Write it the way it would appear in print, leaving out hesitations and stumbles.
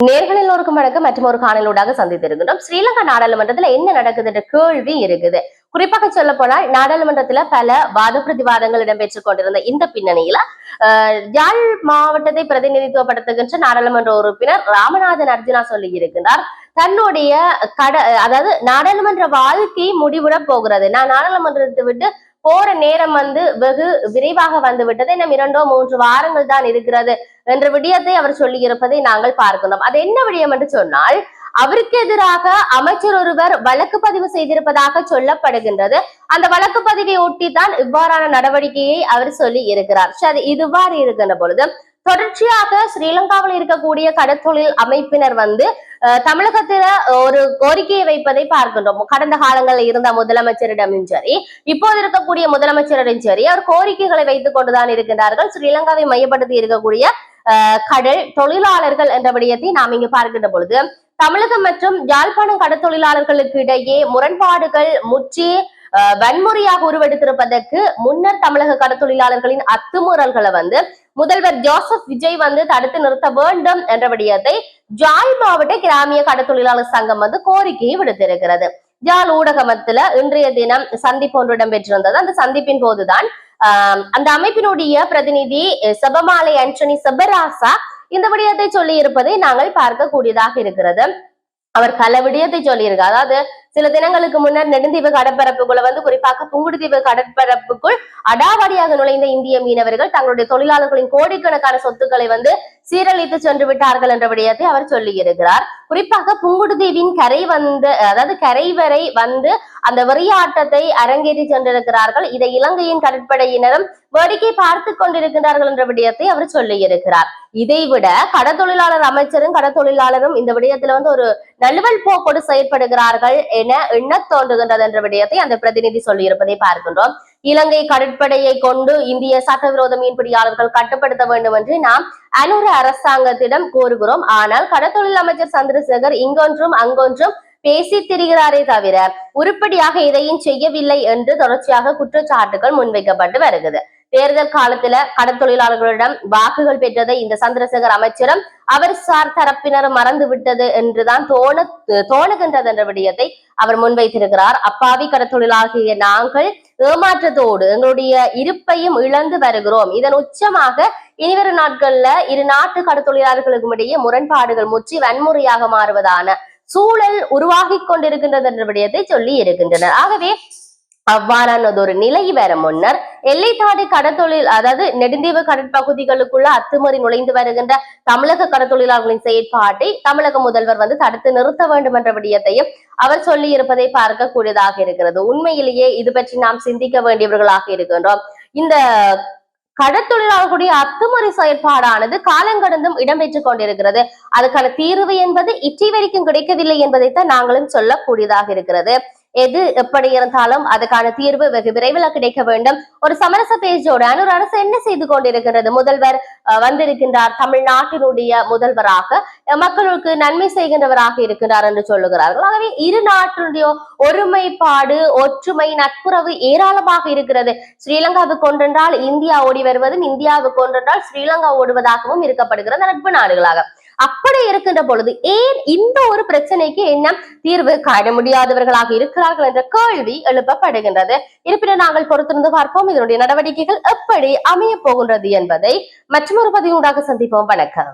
நேர்கள் எல்லோருக்கும் வணக்கம். மற்றும் ஒரு காணொளியூடாக சந்தித்திருக்கின்றோம். ஸ்ரீலங்கா நாடாளுமன்றத்துல என்ன நடக்குது என்ற கேள்வி இருக்குது. குறிப்பாக சொல்ல போனால் நாடாளுமன்றத்துல பல வாத பிரதிவாதங்கள் இடம்பெற்றுக் கொண்டிருந்த இந்த பின்னணியில யாழ் மாவட்டத்தை பிரதிநிதித்துவப்படுத்துகின்ற நாடாளுமன்ற உறுப்பினர் ராமநாதன் அர்ஜுனா சொல்லி இருக்கின்றார், தன்னுடைய அதாவது நாடாளுமன்ற வாழ்க்கை முடிவுட போகிறது, நான் நாடாளுமன்றத்தை விட்டு போற நேரம் வெகு விரைவாக வந்து விட்டது, இன்னும் 2-3 வாரங்கள் தான் இருக்கிறது என்ற விடயத்தை அவர் சொல்லி இருப்பதை நாங்கள் பார்க்கிறோம். அது என்ன விடயம் என்று சொன்னால், அவருக்கு எதிராக அமைச்சர் ஒருவர் வழக்கு பதிவு செய்திருப்பதாக சொல்லப்படுகின்றது. அந்த வழக்கு பதிவை ஒட்டித்தான் இவ்வாறான நடவடிக்கையை அவர் சொல்லி இருக்கிறார். சரி, இதுவாறு இருக்கின்ற பொழுது தொடர்ச்சியாக ஸ்ரீலங்காவில் இருக்கக்கூடிய கடற்தொழில் அமைப்பினர் தமிழகத்துல ஒரு கோரிக்கையை வைப்பதை பார்க்கின்றோம். கடந்த காலங்களில் இருந்த முதலமைச்சரிடமும் சரி, இப்போது இருக்கக்கூடிய முதலமைச்சரிடம் சரி, அவர் கோரிக்கைகளை வைத்துக் கொண்டுதான் இருக்கின்றார்கள். ஸ்ரீலங்காவை மையப்படுத்தி இருக்கக்கூடிய கடல் தொழிலாளர்கள் என்ற விடயத்தை நாம் இங்கு பார்க்கின்ற பொழுது, தமிழகம் மற்றும் யாழ்ப்பாணம் கடற்தொழிலாளர்களுக்கு இடையே முரண்பாடுகள் முற்றி வன்முறையாக உருவெடுத்திருப்பதற்கு முன்னர் தமிழக கடற்தொழிலாளர்களின் அத்துமீறல்களை முதல்வர் ஜோசப் விஜய் தடுத்து நிறுத்த வேண்டும் என்ற விடயத்தை யாழ் மாவட்ட கிராமிய கடற்தொழிலாளர் சங்கம் கோரிக்கையை விடுத்திருக்கிறது. யாழ் ஊடகமத்துல இன்றைய தினம் சந்திப்பு ஒன்று இடம்பெற்றிருந்தது. அந்த சந்திப்பின் போதுதான் அந்த அமைப்பினுடைய பிரதிநிதி செபமாலை ஆண்டனி செபராசா இந்த விடயத்தை சொல்லி இருப்பதை நாங்கள் பார்க்கக்கூடியதாக இருக்கிறது. அவர் பல விடயத்தை சொல்லியிருக்கார். அதாவது சில தினங்களுக்கு முன்னர் நெடுந்தீவு கடற்பரப்புக்குள்ள குறிப்பாக புங்குடுதீவு கடற்பரப்புக்குள் அடாவடியாக நுழைந்த இந்திய மீனவர்கள் தங்களுடைய தொழிலாளர்களின் கோடிக்கணக்கான சொத்துக்களை சீரழித்து சென்று விட்டார்கள் என்ற விடயத்தை அவர் சொல்லி இருக்கிறார். குறிப்பாக புங்குடுதீவின் கரை வரை அந்த வெறியாட்டத்தை அரங்கேற்றி சென்றிருக்கிறார்கள். இதை இலங்கையின் கடற்படையினரும் வேடிக்கை பார்த்து கொண்டிருக்கிறார்கள் என்ற விடயத்தை அவர் சொல்லி இருக்கிறார். இதைவிட கடற்தொழிலாளர் அமைச்சரும் கடற்தொழிலாளரும் இந்த விடயத்துல ஒரு நழுவல் போக்கோடு செயற்படுகிறார்கள் என எண்ண தோன்றுகின்றது என்ற விடயத்தை அந்த பிரதிநிதி சொல்லி இருப்பதை பார்க்கின்றோம். இலங்கை கடற்படையை கொண்டு இந்திய சட்டவிரோத மீன்பிடியாளர்கள் கட்டுப்படுத்த வேண்டும் என்று நாம் அனுர அரசாங்கத்திடம் கோருகிறோம். ஆனால் கடற்தொழில் அமைச்சர் சந்திரசேகர் இங்கொன்றும் அங்கொன்றும் பேசி திரிகிறாரே தவிர உருப்படியாக இதையும் செய்யவில்லை என்று தொடர்ச்சியாக குற்றச்சாட்டுகள் முன்வைக்கப்பட்டு வருகிறது. தேர்தல் காலத்துல கடற்தொழிலாளர்களிடம் வாக்குகள் பெற்றதை இந்த சந்திரசேகர் அமைச்சரும் அவர் சார் தரப்பினர் மறந்து விட்டது என்றுதான் தோணுகின்றது என்ற விடயத்தை அவர் முன்வைத்திருக்கிறார். அப்பாவி கடற்தொழிலாகிய நாங்கள் ஏமாற்றத்தோடு எங்களுடைய இருப்பையும் இழந்து வருகிறோம். இதன் உச்சமாக இனிவரும் நாட்கள்ல இரு நாட்டு கடற்தொழிலாளர்களுக்கும் இடையே முரண்பாடுகள் முற்றி வன்முறையாக மாறுவதான சூழல் உருவாகி கொண்டிருக்கின்றது என்ற விடயத்தை சொல்லி இருக்கின்றனர். ஆகவே அவ்வாறானது ஒரு நிலை வர முன்னர் எல்லை தாண்டி கடற்தொழில், அதாவது நெடுந்தீவு கடற்பகுதிகளுக்குள்ள அத்துமீறி நுழைந்து வருகின்ற தமிழக கடற்தொழிலாளர்களின் செயற்பாட்டை தமிழக முதல்வர் தடுத்து நிறுத்த வேண்டும் என்ற விடயத்தையும் அவர் சொல்லி இருப்பதை பார்க்கக்கூடியதாக இருக்கிறது. உண்மையிலேயே இது பற்றி நாம் சிந்திக்க வேண்டியவர்களாக இருக்கின்றோம். இந்த கடற்தொழிலாளர்களுடைய அத்துமுறை செயற்பாடானது காலங்கடந்தும் இடம்பெற்றுக் கொண்டிருக்கிறது. அதுக்கான தீர்வு என்பது இற்றை வரைக்கும் கிடைக்கவில்லை என்பதைத்தான் நாங்களும் சொல்லக்கூடியதாக இருக்கிறது. எது எப்படி இருந்தாலும் அதுக்கான தீர்வு வெகு விரைவில் கிடைக்க வேண்டும். ஒரு சமரச பேச்சோடு அனுர் அரசு என்ன செய்து கொண்டிருக்கிறது? முதல்வர் வந்திருக்கின்றார், தமிழ்நாட்டினுடைய முதல்வராக மக்களுக்கு நன்மை செய்கின்றவராக இருக்கின்றார் என்று சொல்லுகிறார்கள். ஆகவே இரு நாட்டினுடைய ஒருமைப்பாடு, ஒற்றுமை, நட்புறவு ஏராளமாக இருக்கிறது. ஸ்ரீலங்காவுக்கு ஒன்றென்றால் இந்தியா ஓடி வருவதும், இந்தியாவுக்கு ஒன்றென்றால் ஸ்ரீலங்கா ஓடுவதாகவும் இருக்கப்படுகிறது நட்பு நாடுகளாக. அப்படி இருக்கின்ற பொழுது ஏன் இந்த ஒரு பிரச்சனைக்கு என்ன தீர்வு காண முடியாதவர்களாக இருக்கிறார்கள் என்ற கேள்வி எழுப்பப்படுகின்றது. இருப்பினும் நாங்கள் பொறுத்திருந்து பார்ப்போம் இதனுடைய நடவடிக்கைகள் எப்படி அமைய போகின்றது என்பதை மற்றொரு பதிவுடாக சந்திப்போம். வணக்கம்.